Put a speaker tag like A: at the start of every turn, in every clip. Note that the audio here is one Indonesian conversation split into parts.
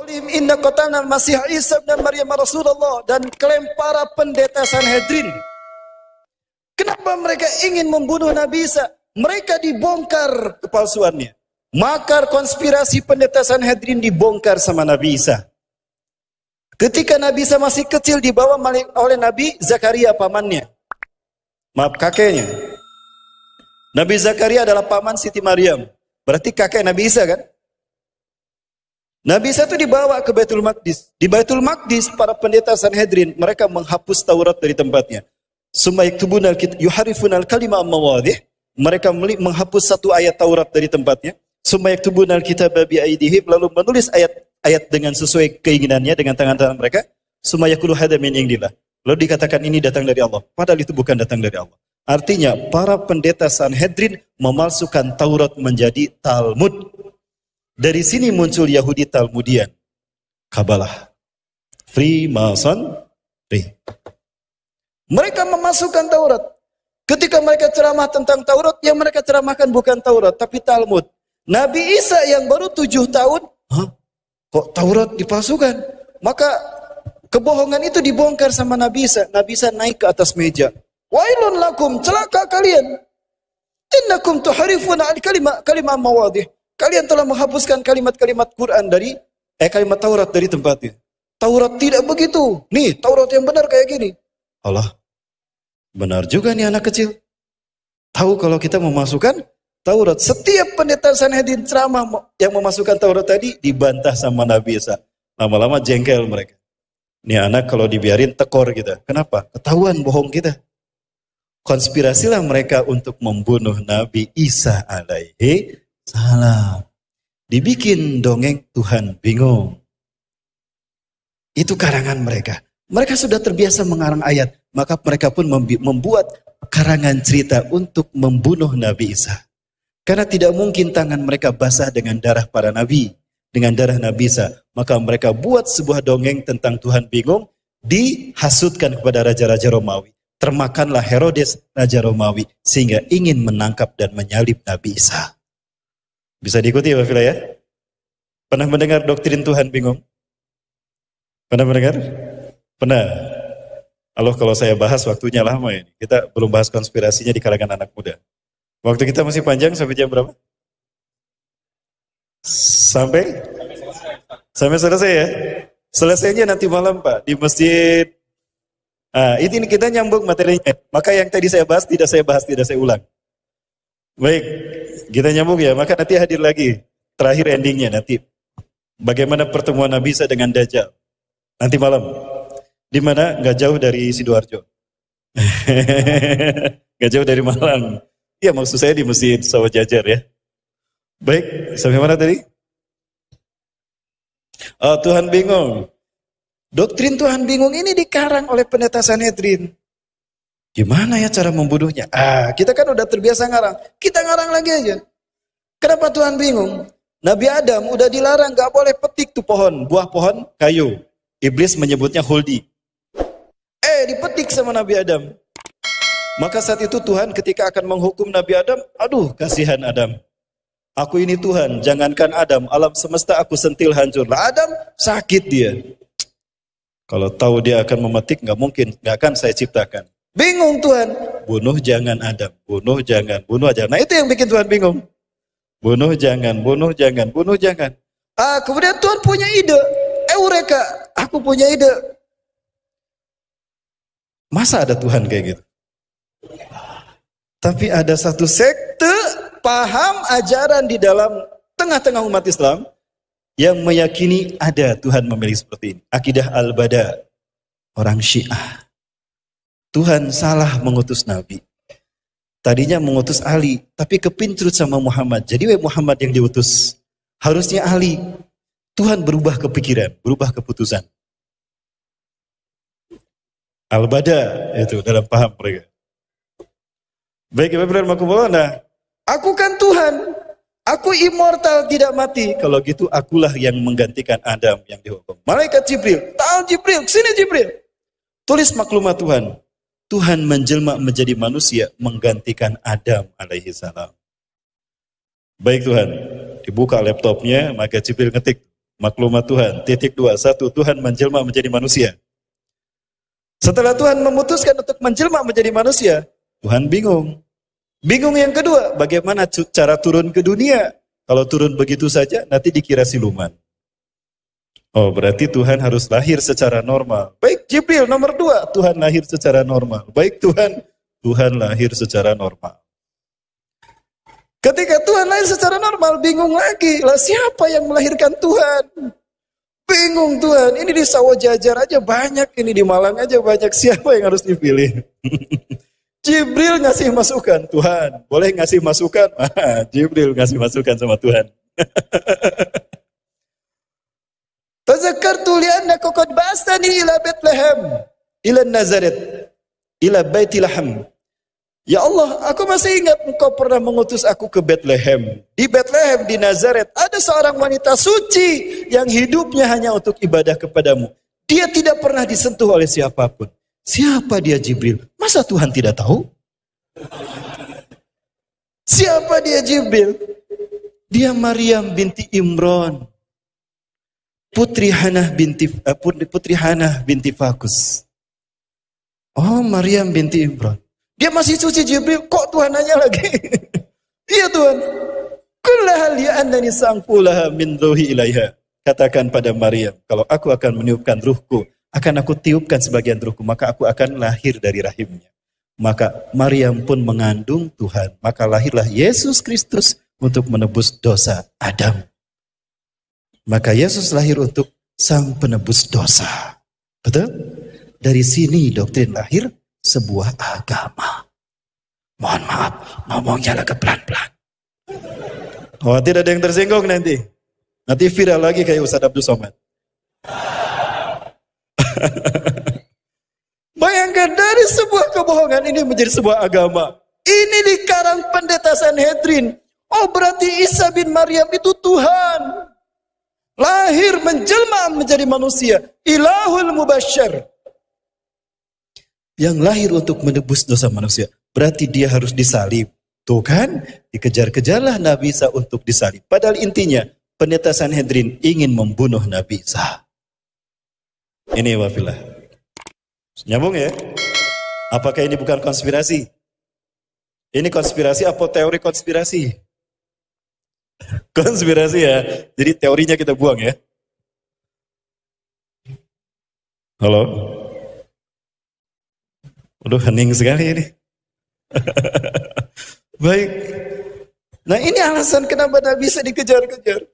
A: qaulihim inna qatalna al-masih Isa ibn Maryam Rasulullah, dan klaim para pendeta Sanhedrin. Kenapa mereka ingin membunuh Nabi Isa? Mereka dibongkar kepalsuannya. Makar konspirasi pendeta Sanhedrin dibongkar sama Nabi Isa. Ketika Nabi Isa masih kecil dibawa oleh Nabi Zakaria pamannya. Maaf, kakeknya. Nabi Zakaria adalah paman Siti Maryam. Berarti kakek Nabi Isa kan? Nabi Isa itu dibawa ke Baitul Maqdis. Di Baitul Maqdis para pendeta Sanhedrin mereka menghapus Taurat dari tempatnya. Summa yaktubuna yuharifuna al-kalima am-mawadih. Mereka menghapus satu ayat Taurat dari tempatnya. Summa yaktubuna al-kitaba bi aydihim, lalu menulis ayat dengan sesuai keinginannya dengan tangan-tangan mereka. Summa yaqulu hadza min indillah. Lalu dikatakan ini datang dari Allah, padahal itu bukan datang dari Allah. Artinya para pendeta Sanhedrin memalsukan Taurat menjadi Talmud. Dari sini muncul Yahudi Talmudian, Kabalah, Freemasonry. Mereka memasukkan Taurat. Ketika mereka ceramah tentang Taurat, yang mereka ceramahkan bukan Taurat, tapi Talmud. Nabi Isa yang baru 7 tahun, kok Taurat dipalsukan? Maka kebohongan itu dibongkar sama Nabi Isa. Nabi Isa naik ke atas meja. Wailun lakum, celaka kalian. Innakum tuharifuna al-kalimah mawadih. Kalian telah menghapuskan kalimat-kalimat Quran dari kalimat Taurat dari tempatnya. Taurat tidak begitu. Nih, Taurat yang benar kayak gini. Allah, benar juga nih anak kecil. Tahu kalau kita memasukkan Taurat. Setiap pendeta Sanhedrin ceramah yang memasukkan Taurat tadi dibantah sama Nabi Isa. Lama-lama jengkel mereka. Nih anak kalau dibiarin tekor kita. Kenapa? Ketahuan bohong kita. Konspirasilah mereka untuk membunuh Nabi Isa alaihi salam. Dibikin dongeng Tuhan bingung. Itu karangan mereka. Mereka sudah terbiasa mengarang ayat. Maka mereka pun membuat karangan cerita untuk membunuh Nabi Isa. Karena tidak mungkin tangan mereka basah dengan darah para nabi. Dengan darah Nabi Isa. Maka mereka buat sebuah dongeng tentang Tuhan bingung. Dihasutkan kepada raja-raja Romawi. Termakanlah Herodes, raja Romawi. Sehingga ingin menangkap dan menyalib Nabi Isa. Bisa diikuti ya Pak Fila ya? Pernah mendengar doktrin Tuhan bingung? Pernah mendengar? Pernah. Kalau saya bahas waktunya lama ini. Kita belum bahas konspirasinya di kalangan anak muda. Waktu kita masih panjang sampai jam berapa? Sampai selesai ya? Selesainya nanti malam Pak di masjid. Ini kita nyambung materinya. Maka yang tadi saya bahas, tidak saya ulang. Baik, kita nyambung ya. Maka nanti hadir lagi. Terakhir endingnya nanti. Bagaimana pertemuan Nabi Isa dengan Dajjal. Nanti malam. Di mana? Nggak jauh dari Sidoarjo. Nggak jauh dari Malang. Iya maksud saya di Masjid Sawah Jajar ya. Baik, sampai mana tadi? Tuhan bingung. Doktrin Tuhan bingung ini dikarang oleh pendeta Sanhedrin. Gimana ya cara membunuhnya? Kita kan udah terbiasa ngarang. Kita ngarang lagi aja. Kenapa Tuhan bingung? Nabi Adam udah dilarang gak boleh petik tuh pohon, buah pohon kayu. Iblis menyebutnya huldi. Dipetik sama Nabi Adam. Maka saat itu Tuhan ketika akan menghukum Nabi Adam, aduh kasihan Adam. Aku ini Tuhan, jangankan Adam, alam semesta aku sentil hancur. Lah Adam sakit dia. Kalau tahu dia akan memetik, nggak mungkin, nggak akan saya ciptakan. Bingung Tuhan, bunuh jangan Adam, bunuh jangan, bunuh aja. Nah itu yang bikin Tuhan bingung. Bunuh jangan, bunuh jangan, bunuh jangan. Kemudian Tuhan punya ide, Eureka, aku punya ide. Masa ada Tuhan kayak gitu? Tapi ada satu sekte paham ajaran di dalam tengah-tengah umat Islam yang meyakini ada Tuhan memilih seperti ini. Akidah Al-Bada, orang Syiah. Tuhan salah mengutus Nabi. Tadinya mengutus Ali, tapi kepincut sama Muhammad. Jadi Muhammad yang diutus. Harusnya Ali. Tuhan berubah kepikiran, berubah keputusan. Al-Bada itu dalam paham mereka. Baik, Ibu Ibu, nah, aku kan Tuhan. Aku immortal, tidak mati. Kalau gitu akulah yang menggantikan Adam yang dihukum. Malaikat Jibril, Jibril, sini Jibril. Tulis maklumat Tuhan. Tuhan menjelma menjadi manusia menggantikan Adam alaihi salam. Baik Tuhan, dibuka laptopnya, maka Jibril ngetik. Maklumat Tuhan. Titik 2. 1. Tuhan menjelma menjadi manusia. Setelah Tuhan memutuskan untuk menjelma menjadi manusia, Tuhan bingung. Bingung yang kedua, bagaimana cara turun ke dunia? Kalau turun begitu saja, nanti dikira siluman. Oh, berarti Tuhan harus lahir secara normal. Baik, Jibril nomor 2, Tuhan lahir secara normal. Baik Tuhan lahir secara normal. Ketika Tuhan lahir secara normal, bingung lagi. Lah siapa yang melahirkan Tuhan? Bingung Tuhan, ini di Sawah Jajar aja banyak, ini di Malang aja banyak. Siapa yang harus dipilih? Jibril ngasih masukan, Tuhan boleh ngasih masukan? Jibril ngasih masukan sama Tuhan. Tazakartu li'annaka qad ba'atsani ila Bethlehem, ila Nazaret, ila Baitilaham. Ya Allah, aku masih ingat engkau pernah mengutus aku ke Bethlehem. Di Bethlehem, di Nazaret, ada seorang wanita suci yang hidupnya hanya untuk ibadah kepadamu. Dia tidak pernah disentuh oleh siapapun. Siapa dia Jibril? Masa Tuhan tidak tahu? Siapa dia Jibril? Dia Maryam binti Imran. Putri Hanah binti Fakus. Oh, Maryam binti Imran. Dia masih suci Jibril, kok Tuhan nanya lagi? Iya Tuhan. Kullaha li'annani sangfulaha min ruhi ilaiha. Katakan pada Maryam, kalau aku akan meniupkan ruhku, akan aku tiupkan sebagian ruhku, maka aku akan lahir dari rahimnya. Maka Maryam pun mengandung Tuhan. Maka lahirlah Yesus Kristus untuk menebus dosa Adam. Maka Yesus lahir untuk sang penebus dosa. Betul? Dari sini doktrin lahir sebuah agama. Mohon maaf, ngomongnya agak pelan-pelan. Oh, tidak ada yang tersinggung nanti. Nanti viral lagi kayak Ustaz Abdul Somad. Bayangkan dari sebuah kebohongan ini menjadi sebuah agama. Ini di Karang Pendeta Sanhedrin. Oh, berarti Isa bin Maryam itu Tuhan. Lahir menjelma menjadi manusia. Ilahul Mubasysyar. Yang lahir untuk menebus dosa manusia. Berarti dia harus disalib. Tuh kan, dikejar-kejarlah Nabi Isa untuk disalib. Padahal intinya, Pendeta Sanhedrin ingin membunuh Nabi Isa. Ini wafilah. Nyambung ya? Apakah ini bukan konspirasi? Ini konspirasi apa teori konspirasi? Konspirasi ya. Jadi teorinya kita buang ya. Halo? Aduh, hening sekali ini. Baik. Nah, ini alasan kenapa Nabi Isa dikejar-kejar.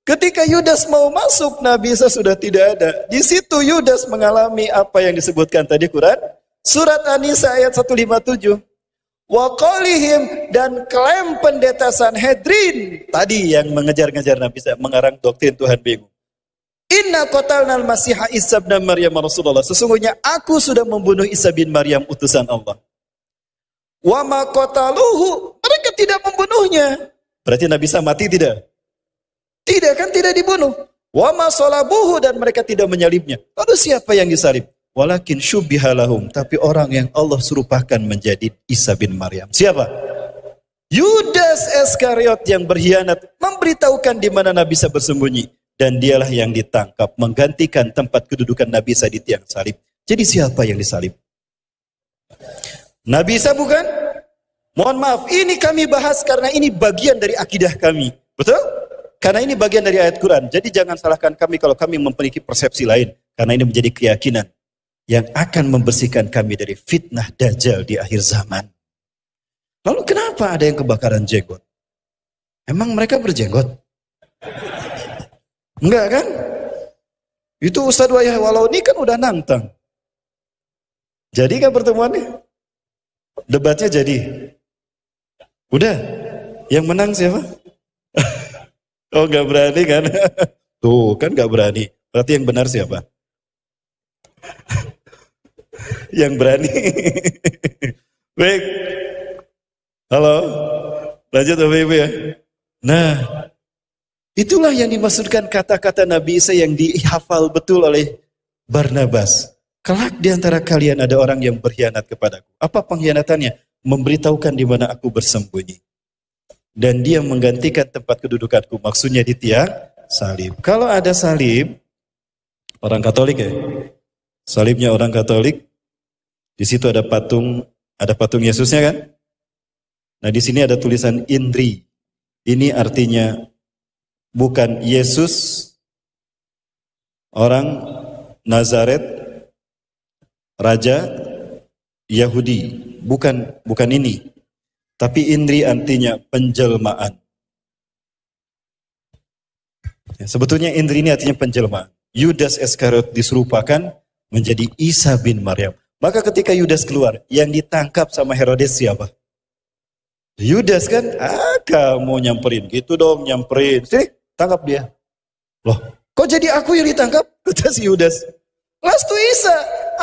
A: Ketika Yudas mau masuk, Nabi Isa sudah tidak ada. Di situ Yudas mengalami apa yang disebutkan tadi Quran. Surat An-Nisa ayat 157. Wa qalihim, dan klaim pendeta Sanhedrin. Tadi yang mengejar-ngejar Nabi Isa, mengarang doktrin Tuhan bingung. Inna qatalnal Masiha Isa bin Maryam Rasulullah. Sesungguhnya aku sudah membunuh Isa bin Maryam utusan Allah. Wa ma qataluhu, mereka tidak membunuhnya. Berarti Nabi Isa mati tidak? Tidak kan, tidak dibunuh. Wa ma salabuhu, dan mereka tidak menyalibnya. Lalu siapa yang disalib? Walakin syubbiha lahum, tapi orang yang Allah serupakan menjadi Isa bin Maryam. Siapa? Yudas Iskariot yang berkhianat, memberitahukan di mana Nabi Isa bersembunyi. Dan dialah yang ditangkap, menggantikan tempat kedudukan Nabi Isa di tiang salib. Jadi siapa yang disalib? Nabi Isa bukan? Mohon maaf, ini kami bahas karena ini bagian dari akidah kami. Betul? Karena ini bagian dari ayat Quran. Jadi jangan salahkan kami kalau kami memiliki persepsi lain. Karena ini menjadi keyakinan yang akan membersihkan kami dari fitnah Dajjal di akhir zaman. Lalu kenapa ada yang kebakaran jenggot? Emang mereka berjenggot? Enggak kan? Itu Ustadz Walau ini kan udah nantang. Jadi kan pertemuannya? Debatnya jadi? Udah? Yang menang siapa? Oh, gak berani kan? Tuh kan gak berani. Berarti yang benar siapa? Yang berani. Baik. Halo. Lanjut Bapak Ibu ya. Nah, itulah yang dimaksudkan kata-kata Nabi Isa yang dihafal betul oleh Barnabas. Kelak di antara kalian ada orang yang berkhianat kepadaku. Apa pengkhianatannya? Memberitahukan di mana aku bersembunyi. Dan dia menggantikan tempat kedudukanku. Maksudnya di tiang salib. Kalau ada salib, orang Katolik ya, salibnya orang Katolik, di situ ada patung Yesusnya kan? Nah di sini ada tulisan Indri. Ini artinya bukan Yesus orang Nazaret, raja Yahudi, bukan ini. Tapi Indri artinya penjelmaan. Ya, sebetulnya Indri ini artinya penjelmaan. Yudas Iskariot diserupakan menjadi Isa bin Maryam. Maka ketika Yudas keluar, yang ditangkap sama Herodes siapa? Yudas kan? Kamu nyamperin. Gitu dong, nyamperin. Sini, tangkap dia. Loh, kok jadi aku yang ditangkap? Kata si Yudas. Lastu Isa.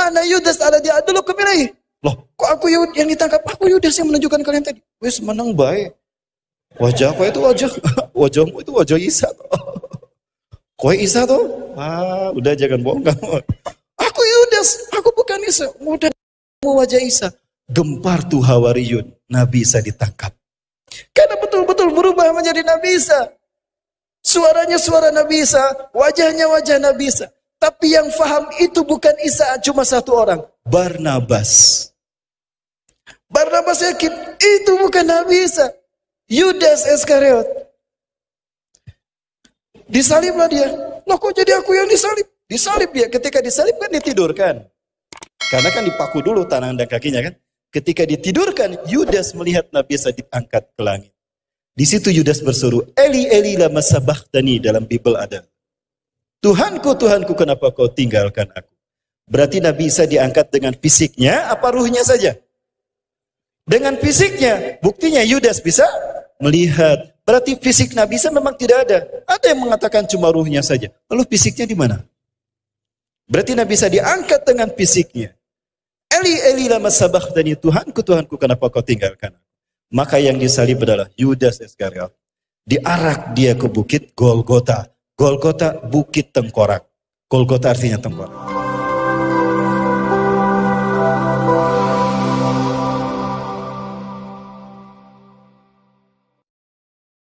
A: Anak Yudas ada dia dulu kemilih. Loh, kok aku yang ditangkap? Aku Yudas yang menunjukkan kalian tadi. Wes menang baik. Wajahku itu wajahmu itu wajah Isa. Kowe Isa toh? Udah jangan bohong kamu. Aku Yudas, aku bukan Isa. Udah wajah Isa. Gempar tuh Hawariyun, Nabi Isa ditangkap. Karena betul-betul berubah menjadi Nabi Isa. Suaranya suara Nabi Isa, wajahnya wajah Nabi Isa. Tapi yang faham itu bukan Isa, cuma satu orang, Barnabas. Barnabas yakin itu bukan Nabi Isa. Yudas Iskariot. Disaliblah dia. Loh kok jadi aku yang disalib? Disalib dia. Ketika disalib kan ditidurkan. Karena kan dipaku dulu tangan dan kakinya kan. Ketika ditidurkan, Yudas melihat Nabi Isa diangkat ke langit. Di situ Yudas berseru, Eli Eli lama sabachthani, dalam Bible ada. Tuhanku, Tuhanku, kenapa kau tinggalkan aku? Berarti Nabi Isa diangkat dengan fisiknya apa ruhnya saja? Dengan fisiknya. Buktinya Yudas bisa melihat. Berarti fisik Nabi Isa memang tidak ada. Ada yang mengatakan cuma ruhnya saja. Lalu fisiknya di mana? Berarti Nabi Isa diangkat dengan fisiknya. Eli Eli lama sabachthani, Tuhanku, Tuhanku, kenapa kau tinggalkan aku? Maka yang disalib adalah Yudas Iskariot. Diarak dia ke bukit Golgota. Golgota bukit tengkorak. Golgota artinya tengkorak.